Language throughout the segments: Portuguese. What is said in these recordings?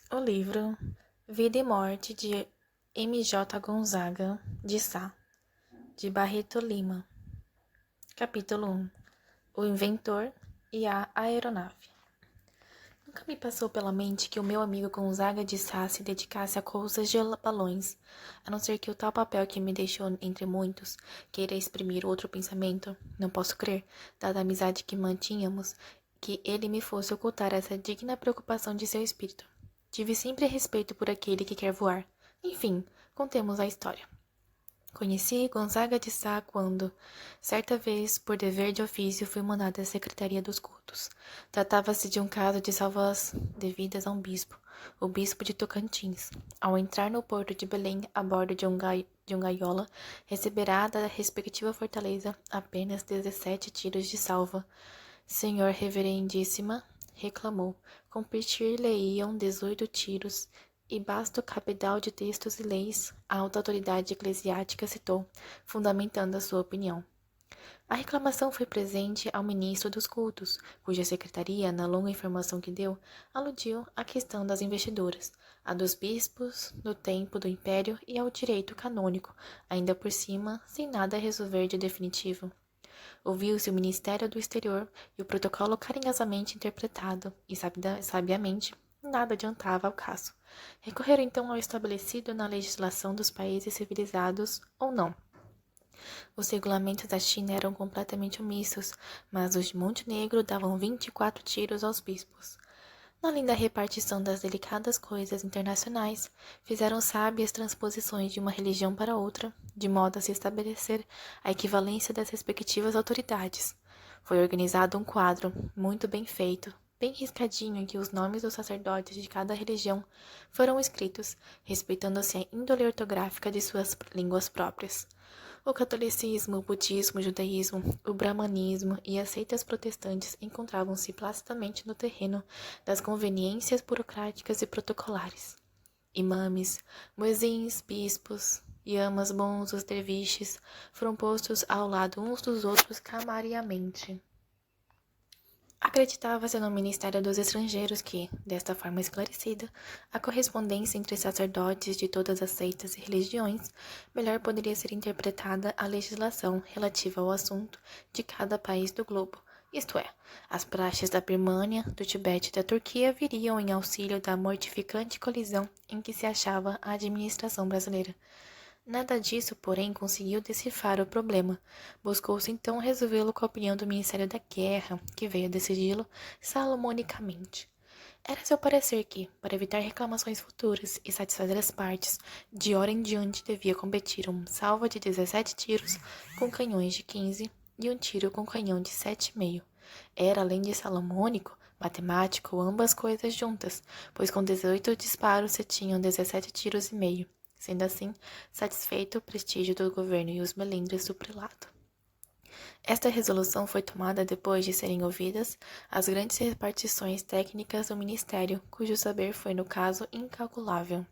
O livro Vida e Morte de M. J. Gonzaga de Sá, de Barreto Lima. Capítulo 1. O inventor e a aeronave. Nunca me passou pela mente que o meu amigo Gonzaga de Sá se dedicasse a coisas de balões, a não ser que o tal papel que me deixou entre muitos queira exprimir outro pensamento. Não posso crer, dada a amizade que mantínhamos, que ele me fosse ocultar essa digna preocupação de seu espírito. Tive sempre respeito por aquele que quer voar. Enfim, contemos a história. Conheci Gonzaga de Sá quando, certa vez, por dever de ofício, fui mandada à Secretaria dos Cultos. Tratava-se de um caso de salvas devidas a um bispo, o bispo de Tocantins. Ao entrar no porto de Belém, a bordo de um gaiola, receberá da respectiva fortaleza apenas 17 tiros de salva. Senhor Reverendíssima, reclamou, competir-lhe-iam 18 tiros, e basto cabedal de textos e leis, a alta autoridade eclesiástica citou, fundamentando a sua opinião. A reclamação foi presente ao ministro dos cultos, cuja secretaria, na longa informação que deu, aludiu à questão das investiduras, a dos bispos, do tempo do império e ao direito canônico, ainda por cima, sem nada a resolver de definitivo. Ouviu-se o Ministério do Exterior e o protocolo carinhosamente interpretado, e sabiamente nada adiantava ao caso. Recorreram então ao estabelecido na legislação dos países civilizados ou não. Os regulamentos da China eram completamente omissos, mas os de Montenegro davam 24 tiros aos bispos. Na linda repartição das delicadas coisas internacionais, fizeram sábias transposições de uma religião para outra, de modo a se estabelecer a equivalência das respectivas autoridades. Foi organizado um quadro, muito bem feito, bem riscadinho, em que os nomes dos sacerdotes de cada religião foram escritos, respeitando-se a índole ortográfica de suas línguas próprias. O catolicismo, o budismo, o judaísmo, o brahmanismo e as seitas protestantes encontravam-se placidamente no terreno das conveniências burocráticas e protocolares. Imames, muezins, bispos, yamas, bonzos, derviches foram postos ao lado uns dos outros camariamente. Acreditava-se no Ministério dos Estrangeiros que, desta forma esclarecida, a correspondência entre sacerdotes de todas as seitas e religiões melhor poderia ser interpretada a legislação relativa ao assunto de cada país do globo, isto é, as praxes da Birmânia, do Tibete e da Turquia viriam em auxílio da mortificante colisão em que se achava a administração brasileira. Nada disso, porém, conseguiu decifrar o problema. Buscou-se então resolvê-lo com a opinião do Ministério da Guerra, que veio a decidi-lo salomonicamente. Era seu parecer que, para evitar reclamações futuras e satisfazer as partes, de hora em diante devia competir um salvo de 17 tiros com canhões de 15 e um tiro com canhão de 7,5. Era, além de salomônico, matemático, ambas coisas juntas, pois com 18 disparos se tinham 17 tiros e meio. Sendo assim, satisfeito o prestígio do governo e os melindres do prelado. Esta resolução foi tomada depois de serem ouvidas as grandes repartições técnicas do Ministério, cujo saber foi, no caso, incalculável.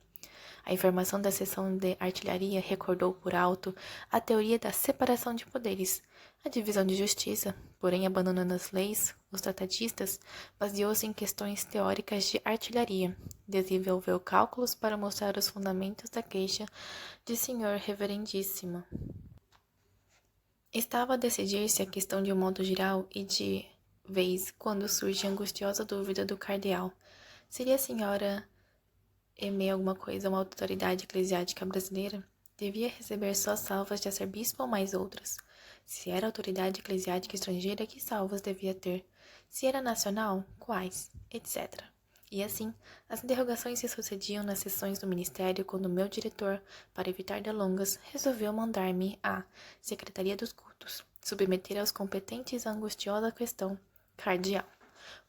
A informação da seção de artilharia recordou por alto a teoria da separação de poderes, a divisão de justiça, porém abandonando as leis, os tratadistas baseou-se em questões teóricas de artilharia, desenvolveu cálculos para mostrar os fundamentos da queixa de Senhor Reverendíssima. Estava a decidir-se a questão de um modo geral e de vez quando surge a angustiosa dúvida do cardeal. Seria a senhora alguma coisa uma autoridade eclesiástica brasileira? Devia receber só salvas de arcebispo ou mais outras? Se era autoridade eclesiástica estrangeira, que salvas devia ter? Se era nacional, quais? Etc. E assim, as interrogações se sucediam nas sessões do ministério quando o meu diretor, para evitar delongas, resolveu mandar-me à Secretaria dos Cultos, submeter aos competentes a angustiosa questão cardeal.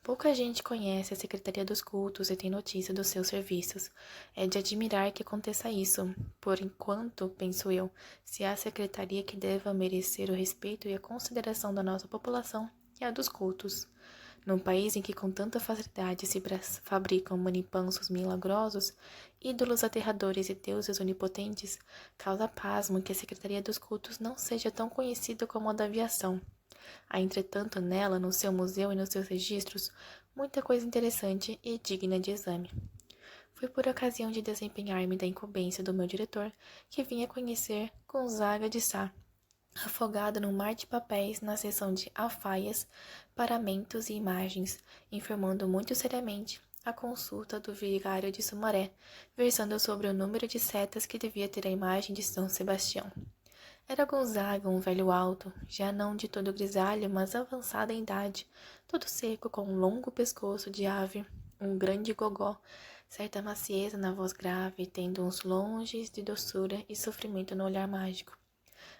Pouca gente conhece a Secretaria dos Cultos e tem notícia dos seus serviços. É de admirar que aconteça isso. Por enquanto, penso eu, se há secretaria que deva merecer o respeito e a consideração da nossa população, é a dos cultos. Num país em que com tanta facilidade se fabricam manipansos milagrosos, ídolos aterradores e deuses onipotentes, causa pasmo que a Secretaria dos Cultos não seja tão conhecida como a da aviação. Há, entretanto, nela, no seu museu e nos seus registros, muita coisa interessante e digna de exame. Foi por ocasião de desempenhar-me da incumbência do meu diretor que vinha conhecer Gonzaga de Sá, afogado num mar de papéis na seção de alfaias, paramentos e imagens, informando muito seriamente a consulta do vigário de Sumaré, versando sobre o número de setas que devia ter a imagem de São Sebastião. Era Gonzaga, um velho alto, já não de todo grisalho, mas avançado em idade, todo seco, com um longo pescoço de ave, um grande gogó, certa macieza na voz grave, tendo uns longes de doçura e sofrimento no olhar mágico.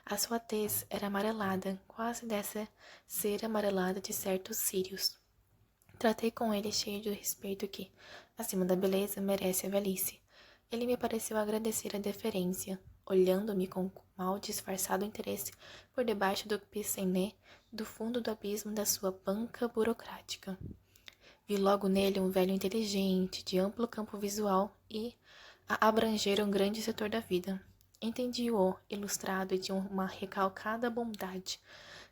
A sua tez era amarelada, quase dessa cera amarelada de certos círios. Tratei com ele cheio do respeito que, acima da beleza, merece a velhice. Ele me pareceu agradecer a deferência, olhando-me com mal disfarçado interesse por debaixo do pissenê do fundo do abismo da sua banca burocrática. Vi logo nele um velho inteligente, de amplo campo visual e a abranger um grande setor da vida. Entendi-o, ilustrado e de uma recalcada bondade.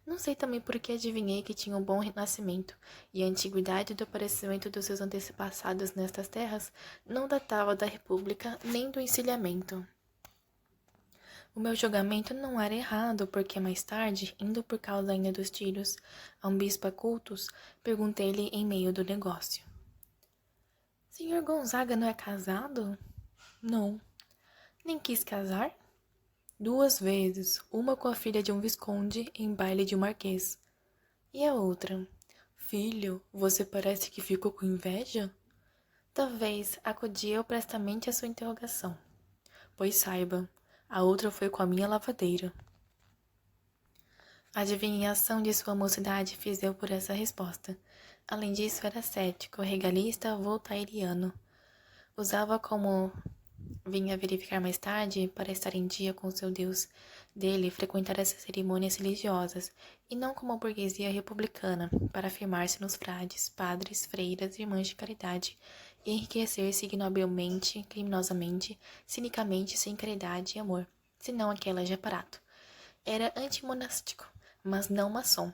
Não sei também por que adivinhei que tinha um bom renascimento, e a antiguidade do aparecimento dos seus antepassados nestas terras não datava da República nem do encilhamento. O meu julgamento não era errado, porque mais tarde, indo por causa ainda dos tiros a um bispo a cultos, perguntei-lhe em meio do negócio: Senhor Gonzaga não é casado? Não. Nem quis casar? 2 vezes, uma com a filha de um visconde em baile de um marquês. E a outra? Filho, você parece que ficou com inveja? Talvez acudi eu prestamente à sua interrogação. Pois saiba, a outra foi com a minha lavadeira. A adivinhação de sua mocidade fiz eu por essa resposta. Além disso, era cético, regalista, voltairiano. Usava, como vinha verificar mais tarde, para estar em dia com seu Deus dele, frequentar essas cerimônias religiosas, e não como a burguesia republicana, para afirmar-se nos frades, padres, freiras, irmãs de caridade, e enriquecer-se ignobilmente, criminosamente, cinicamente, sem caridade e amor, senão aquela de aparato. Era antimonástico, mas não maçom.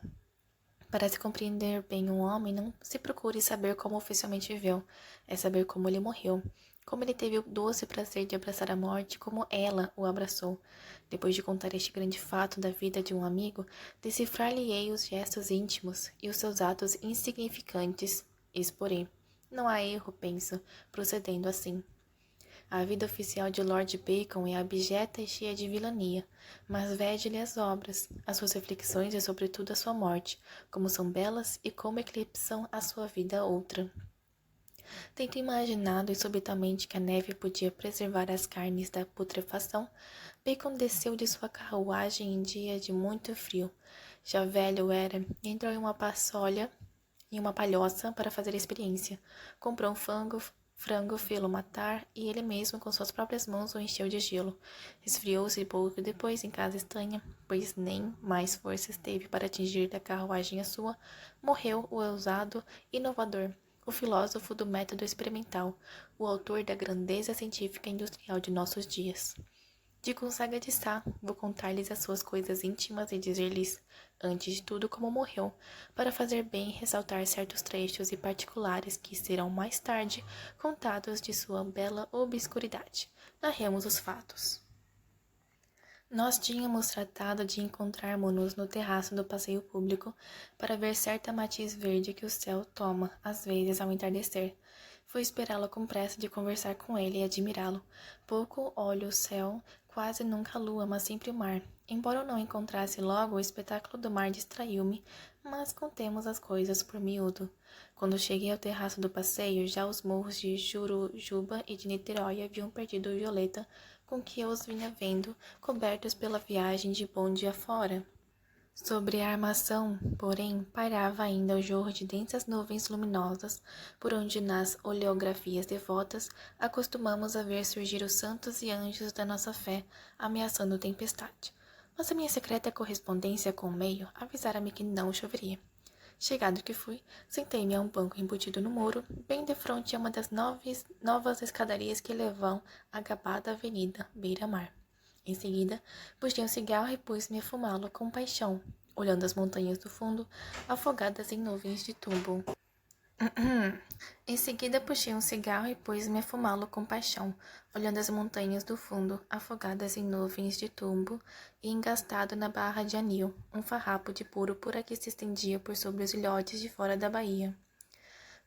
Para se compreender bem um homem, não se procure saber como oficialmente viveu, é saber como ele morreu, como ele teve o doce prazer de abraçar a morte, como ela o abraçou. Depois de contar este grande fato da vida de um amigo, decifrar-lhe-ei os gestos íntimos e os seus atos insignificantes, exporei. Não há erro, penso, procedendo assim. A vida oficial de Lord Bacon é abjeta e cheia de vilania, mas vede-lhe as obras, as suas reflexões e sobretudo a sua morte, como são belas e como eclipsam a sua vida outra. Tendo imaginado subitamente que a neve podia preservar as carnes da putrefação, Bacon desceu de sua carruagem em dia de muito frio. Já velho era, e entrou em uma palhoça para fazer a experiência. Comprou um frango, fê-lo matar, e ele mesmo com suas próprias mãos o encheu de gelo. Esfriou-se pouco depois em casa estranha, pois nem mais forças teve para atingir da carruagem a sua. Morreu o ousado inovador, o filósofo do método experimental, o autor da grandeza científica e industrial de nossos dias. De Gonzaga de Sá, vou contar-lhes as suas coisas íntimas e dizer-lhes, antes de tudo, como morreu, para fazer bem ressaltar certos trechos e particulares que serão mais tarde contados de sua bela obscuridade. Narremos os fatos. Nós tínhamos tratado de encontrarmo-nos no terraço do passeio público para ver certa matiz verde que o céu toma, às vezes, ao entardecer. Fui esperá-lo com pressa de conversar com ele e admirá-lo. Pouco olho o céu, quase nunca a lua, mas sempre o mar. Embora eu não encontrasse logo, o espetáculo do mar distraiu-me, mas contemos as coisas por miúdo. Quando cheguei ao terraço do passeio, já os morros de Jurujuba e de Niterói haviam perdido Violeta, com que eu os vinha vendo, cobertos pela viagem de bonde afora. Sobre a armação, porém, pairava ainda o jorro de densas nuvens luminosas, por onde nas oleografias devotas acostumamos a ver surgir os santos e anjos da nossa fé, ameaçando tempestade. Mas a minha secreta correspondência com o meio avisara-me que não choveria. Chegado que fui, sentei-me a um banco embutido no muro, bem defronte a uma das novas escadarias que levam à gabada avenida beira-mar. Em seguida, puxei um cigarro e pus-me a fumá-lo com paixão, olhando as montanhas do fundo, afogadas em nuvens de túmulo. Em seguida, puxei um cigarro e pus-me a fumá-lo com paixão, olhando as montanhas do fundo, afogadas em nuvens de tumbo e engastado na barra de anil, um farrapo de púrpura que se estendia por sobre os ilhotes de fora da baía.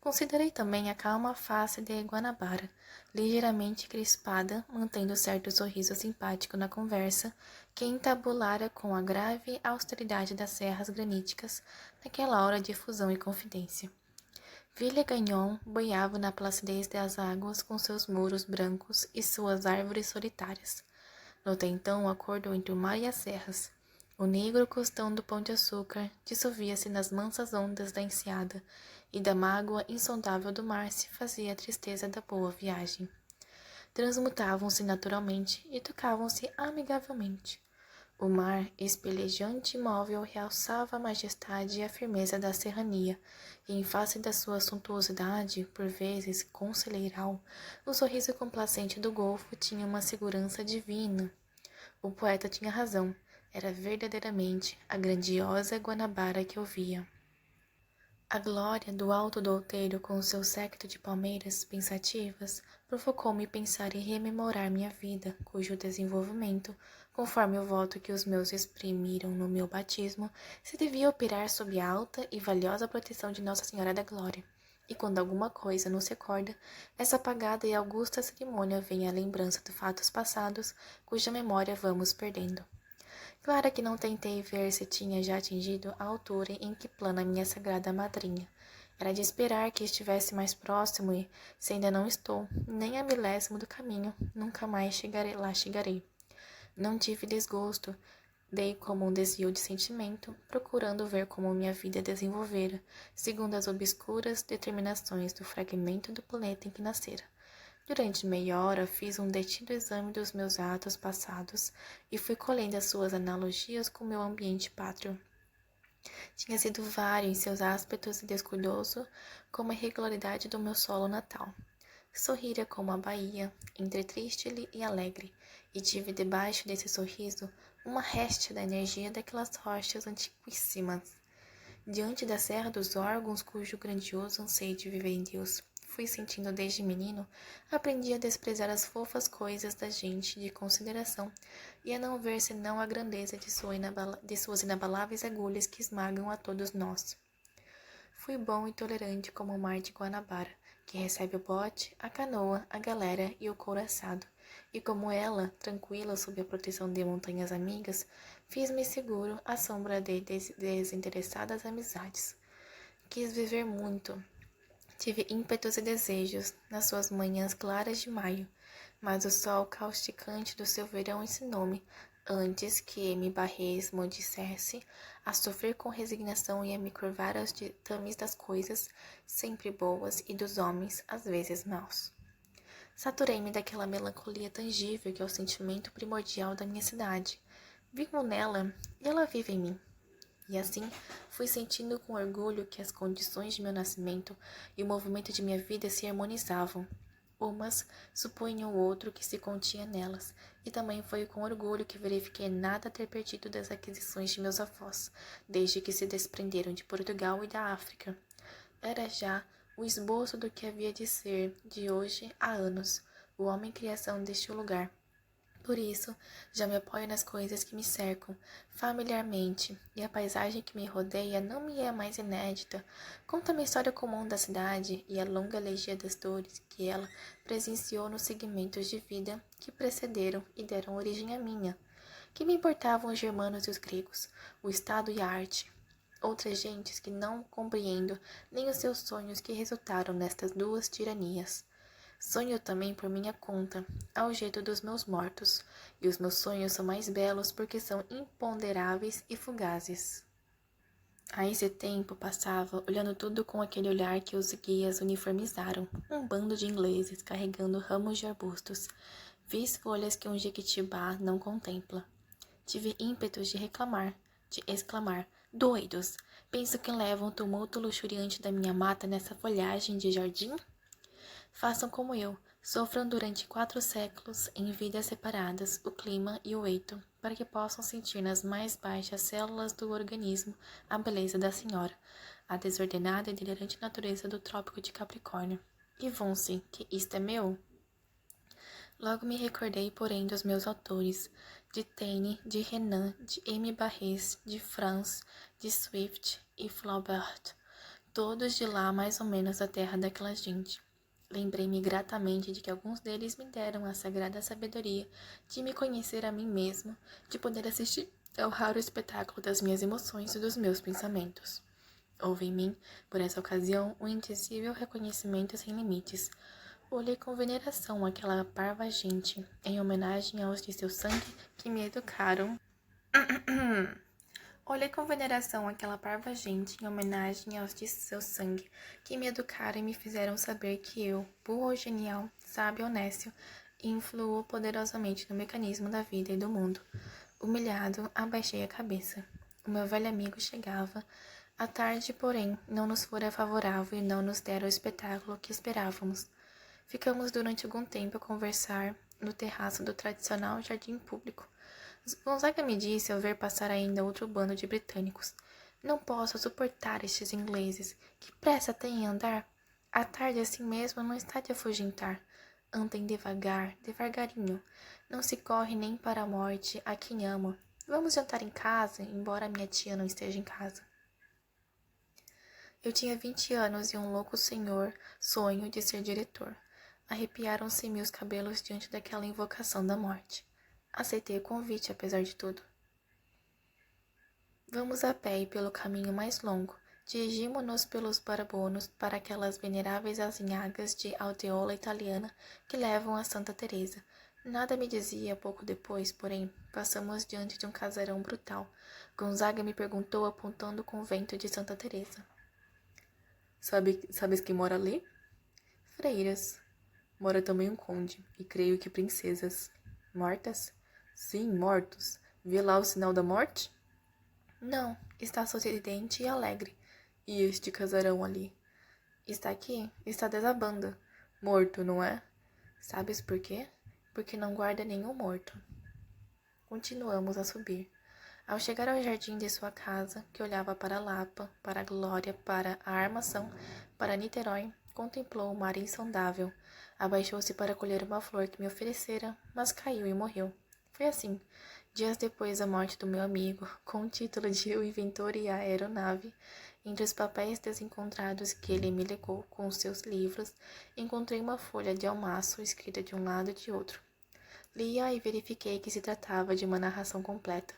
Considerei também a calma face de Guanabara, ligeiramente crispada, mantendo certo sorriso simpático na conversa, que entabulara com a grave austeridade das serras graníticas, naquela hora de fusão e confidência. Ville-Gagnon boiava na placidez das águas com seus muros brancos e suas árvores solitárias. Notei então o acordo entre o mar e as serras. O negro costão do Pão de Açúcar dissolvia-se nas mansas ondas da enseada, e da mágoa insondável do mar se fazia a tristeza da boa viagem. Transmutavam-se naturalmente e tocavam-se amigavelmente. O mar, espelejante e imóvel, realçava a majestade e a firmeza da serrania, e em face da sua suntuosidade, por vezes conselheiral, o sorriso complacente do golfo tinha uma segurança divina. O poeta tinha razão, era verdadeiramente a grandiosa Guanabara que eu via. A glória do alto douteiro com o seu séquito de palmeiras pensativas provocou-me pensar e rememorar minha vida, cujo desenvolvimento, conforme o voto que os meus exprimiram no meu batismo, se devia operar sob a alta e valiosa proteção de Nossa Senhora da Glória. E quando alguma coisa nos recorda, essa apagada e augusta cerimônia vem à lembrança de fatos passados, cuja memória vamos perdendo. Claro que não tentei ver se tinha já atingido a altura em que plana minha sagrada madrinha. Era de esperar que estivesse mais próximo e, se ainda não estou, nem a milésimo do caminho, nunca mais chegarei. Não tive desgosto, dei como um desvio de sentimento, procurando ver como minha vida desenvolvera, segundo as obscuras determinações do fragmento do planeta em que nascera. Durante meia hora fiz um detido exame dos meus atos passados e fui colhendo as suas analogias com meu ambiente pátrio. Tinha sido vário em seus aspectos e descuidoso como a irregularidade do meu solo natal. Sorrira como a Bahia, entre triste e alegre, e tive debaixo desse sorriso uma réstia da energia daquelas rochas antiquíssimas. Diante da Serra dos Órgãos, cujo grandioso anseio de viver em Deus fui sentindo desde menino, aprendi a desprezar as fofas coisas da gente de consideração e a não ver senão a grandeza de suas inabaláveis agulhas que esmagam a todos nós. Fui bom e tolerante como o mar de Guanabara, que recebe o bote, a canoa, a galera e o couro assado, e como ela, tranquila sob a proteção de montanhas amigas, fiz-me seguro à sombra de desinteressadas amizades. Quis viver muito. Tive ímpetos e desejos nas suas manhãs claras de maio, mas o sol causticante do seu verão ensinou-me, antes que me barresmo dissesse, a sofrer com resignação e a me curvar aos ditames das coisas, sempre boas, e dos homens, às vezes maus. Saturei-me daquela melancolia tangível que é o sentimento primordial da minha cidade. Vivo nela e ela vive em mim. E assim, fui sentindo com orgulho que as condições de meu nascimento e o movimento de minha vida se harmonizavam. Umas supunham o outro que se continha nelas, e também foi com orgulho que verifiquei nada ter perdido das aquisições de meus avós, desde que se desprenderam de Portugal e da África. Era já o esboço do que havia de ser, de hoje a anos, o homem criação deste lugar. Por isso, já me apoio nas coisas que me cercam, familiarmente, e a paisagem que me rodeia não me é mais inédita. Conta-me a história comum da cidade e a longa legia das dores que ela presenciou nos segmentos de vida que precederam e deram origem à minha. Que me importavam os germanos e os gregos, o Estado e a arte? Outras gentes que não compreendo, nem os seus sonhos que resultaram nestas duas tiranias. Sonho também por minha conta, ao jeito dos meus mortos, e os meus sonhos são mais belos porque são imponderáveis e fugazes. A esse tempo passava olhando tudo com aquele olhar que os guias uniformizaram, um bando de ingleses carregando ramos de arbustos. Vi folhas que um jequitibá não contempla. Tive ímpetos de reclamar, de exclamar, doidos! Penso que levam o tumulto luxuriante da minha mata nessa folhagem de jardim? Façam como eu, sofram durante 4 séculos, em vidas separadas, o clima e o eito, para que possam sentir nas mais baixas células do organismo a beleza da senhora, a desordenada e delirante natureza do trópico de Capricórnio. E vão-se, que isto é meu? Logo me recordei, porém, dos meus autores, de Taine, de Renan, de M. Barrés, de Franz, de Swift e Flaubert, todos de lá mais ou menos da terra daquela gente. Lembrei-me gratamente de que alguns deles me deram a sagrada sabedoria de me conhecer a mim mesmo, de poder assistir ao raro espetáculo das minhas emoções e dos meus pensamentos. Houve em mim, por essa ocasião, um indizível reconhecimento sem limites. Olhei com veneração aquela parva gente, em homenagem aos de seu sangue que me educaram. Olhei com veneração aquela parva gente, em homenagem aos de seu sangue, que me educaram e me fizeram saber que eu, burro ou genial, sábio ou nécio, influo poderosamente no mecanismo da vida e do mundo. Humilhado, abaixei a cabeça. O meu velho amigo chegava. A tarde, porém, não nos fora favorável e não nos dera o espetáculo que esperávamos. Ficamos durante algum tempo a conversar no terraço do tradicional jardim público. Gonzaga me disse ao ver passar ainda outro bando de britânicos: "Não posso suportar estes ingleses. Que pressa têm em andar? A tarde assim mesmo não está de afugentar. Andem devagar, devagarinho. Não se corre nem para a morte a quem ama. Vamos jantar em casa, embora minha tia não esteja em casa." Eu tinha 20 anos e um louco sonho de ser diretor. Arrepiaram-se-me os cabelos diante daquela invocação da morte. Aceitei o convite, apesar de tudo. Vamos a pé e pelo caminho mais longo. Dirigimo-nos pelos barbonos para aquelas veneráveis azinhagas de aldeola italiana que levam a Santa Teresa. Nada me dizia, pouco depois, porém, passamos diante de um casarão brutal. Gonzaga me perguntou, apontando o convento de Santa Teresa: Sabes quem mora ali? Freiras. Mora também um conde, e creio que princesas. Mortas? Sim, mortos. Vê lá o sinal da morte? Não, está sorridente e alegre. E este casarão ali? Está aqui, está desabando. Morto, não é? Sabes por quê? Porque não guarda nenhum morto. Continuamos a subir. Ao chegar ao jardim de sua casa, que olhava para a Lapa, para a Glória, para a Armação, para Niterói, contemplou o mar insondável. Abaixou-se para colher uma flor que me oferecera, mas caiu e morreu. Foi assim, dias depois da morte do meu amigo, com o título de O Inventor e a Aeronave, entre os papéis desencontrados que ele me legou com os seus livros, encontrei uma folha de almaço escrita de um lado e de outro. Li-a e verifiquei que se tratava de uma narração completa,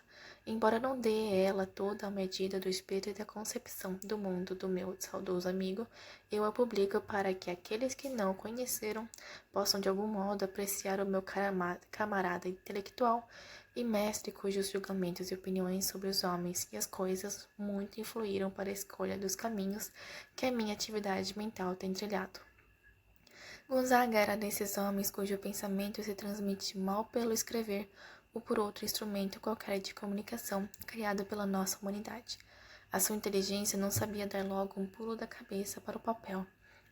embora não dê ela toda a medida do espírito e da concepção do mundo do meu saudoso amigo. Eu a publico para que aqueles que não o conheceram possam de algum modo apreciar o meu camarada intelectual e mestre, cujos julgamentos e opiniões sobre os homens e as coisas muito influíram para a escolha dos caminhos que a minha atividade mental tem trilhado. Gonzaga era desses homens cujo pensamento se transmite mal pelo escrever ou por outro instrumento qualquer de comunicação criado pela nossa humanidade. A sua inteligência não sabia dar logo um pulo da cabeça para o papel,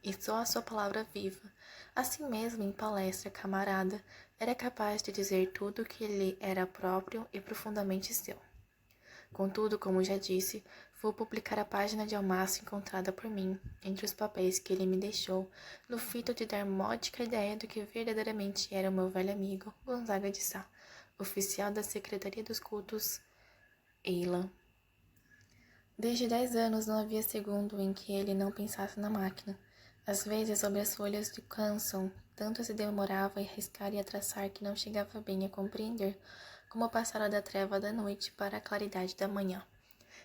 e só a sua palavra viva, assim mesmo em palestra camarada, era capaz de dizer tudo o que lhe era próprio e profundamente seu. Contudo, como já disse, vou publicar a página de almaço encontrada por mim, entre os papéis que ele me deixou, no fito de dar módica ideia do que verdadeiramente era o meu velho amigo, Gonzaga de Sá, oficial da Secretaria dos Cultos, Eilan. Desde 10 anos não havia segundo em que ele não pensasse na máquina. Às vezes, sobre as folhas de Canson, tanto se demorava a riscar e a traçar que não chegava bem a compreender como passara da treva da noite para a claridade da manhã.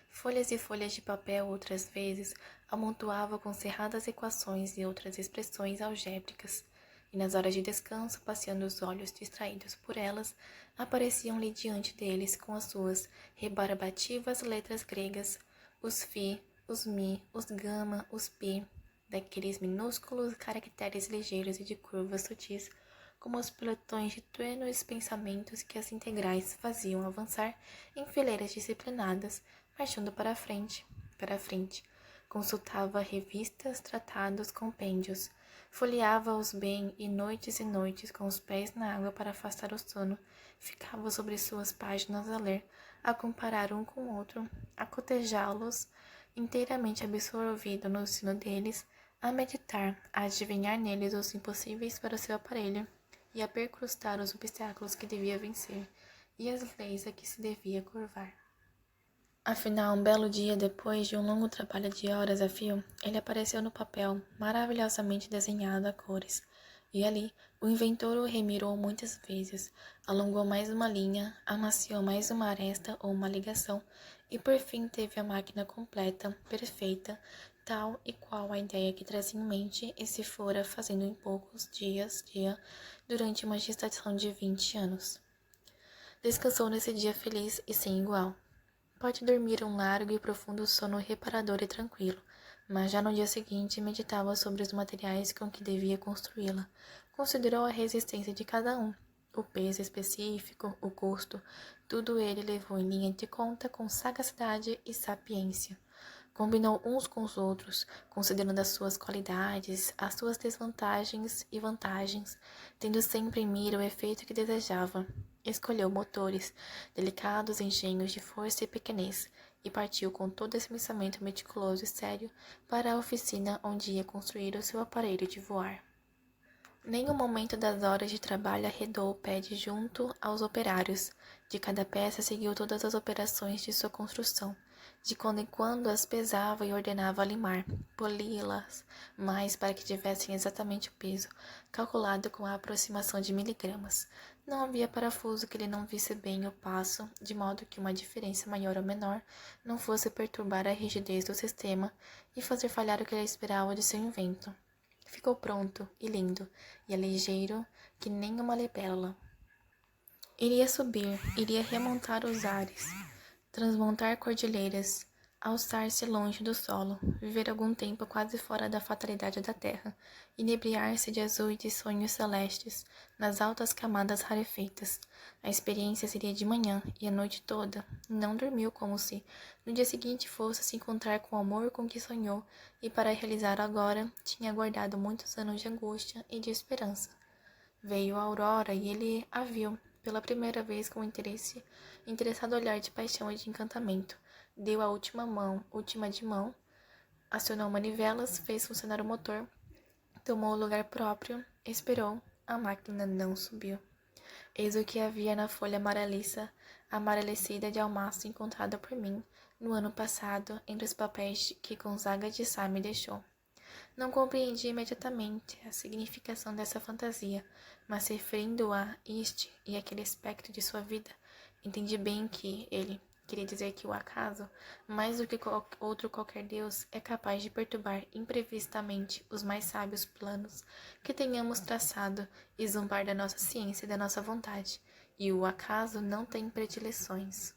Folhas e folhas de papel, outras vezes, amontoava com cerradas equações e outras expressões algébricas, e nas horas de descanso, passeando os olhos distraídos por elas, apareciam-lhe diante deles com as suas rebarbativas letras gregas, os fi, os mi, os gama, os pi, daqueles minúsculos caracteres ligeiros e de curvas sutis, como os pelotões de tênues pensamentos que as integrais faziam avançar em fileiras disciplinadas, marchando para a frente. Consultava revistas, tratados, compêndios. Folheava-os bem e noites com os pés na água para afastar o sono, ficava sobre suas páginas a ler, a comparar um com o outro, a cotejá-los, inteiramente absorvido no ensino deles, a meditar, a adivinhar neles os impossíveis para o seu aparelho, e a percrustar os obstáculos que devia vencer, e as leis a que se devia curvar. Afinal, um belo dia, depois de um longo trabalho de horas a fio, ele apareceu no papel, maravilhosamente desenhado a cores. E ali, o inventor o remirou muitas vezes, alongou mais uma linha, amaciou mais uma aresta ou uma ligação, e por fim teve a máquina completa, perfeita, tal e qual a ideia que trazia em mente e se fora fazendo em poucos dias, durante uma gestação de 20 anos. Descansou nesse dia feliz e sem igual. Pode dormir um largo e profundo sono reparador e tranquilo, mas já no dia seguinte meditava sobre os materiais com que devia construí-la. Considerou a resistência de cada um, o peso específico, o custo, tudo ele levou em linha de conta com sagacidade e sapiência. Combinou uns com os outros, considerando as suas qualidades, as suas desvantagens e vantagens, tendo sempre em mira o efeito que desejava. Escolheu motores, delicados engenhos de força e pequenez, e partiu com todo esse pensamento meticuloso e sério para a oficina onde ia construir o seu aparelho de voar. Nem o momento das horas de trabalho arredou o pé de junto aos operários. De cada peça seguiu todas as operações de sua construção. De quando em quando as pesava e ordenava limar, poli-las mais para que tivessem exatamente o peso, calculado com a aproximação de miligramas. Não havia parafuso que ele não visse bem o passo, de modo que uma diferença maior ou menor não fosse perturbar a rigidez do sistema e fazer falhar o que ele esperava de seu invento. Ficou pronto e lindo, e ligeiro que nem uma libélula. Iria subir, iria remontar os ares, transmontar cordilheiras, alçar-se longe do solo, viver algum tempo quase fora da fatalidade da terra, inebriar-se de azul e de sonhos celestes, nas altas camadas rarefeitas. A experiência seria de manhã, e a noite toda não dormiu como se, no dia seguinte, fosse se encontrar com o amor com que sonhou, e para realizar agora, tinha aguardado muitos anos de angústia e de esperança. Veio a aurora e ele a viu, pela primeira vez com interessado olhar de paixão e de encantamento. Deu a última de mão, acionou manivelas, fez funcionar o motor, tomou o lugar próprio, esperou, a máquina não subiu. Eis o que havia na folha amarelecida de almaço encontrada por mim, no ano passado, entre os papéis que Gonzaga de Sá me deixou. Não compreendi imediatamente a significação dessa fantasia, mas referindo a este e aquele aspecto de sua vida, entendi bem que ele queria dizer que o acaso, mais do que outro qualquer Deus, é capaz de perturbar imprevistamente os mais sábios planos que tenhamos traçado e zombar da nossa ciência e da nossa vontade, e o acaso não tem predileções.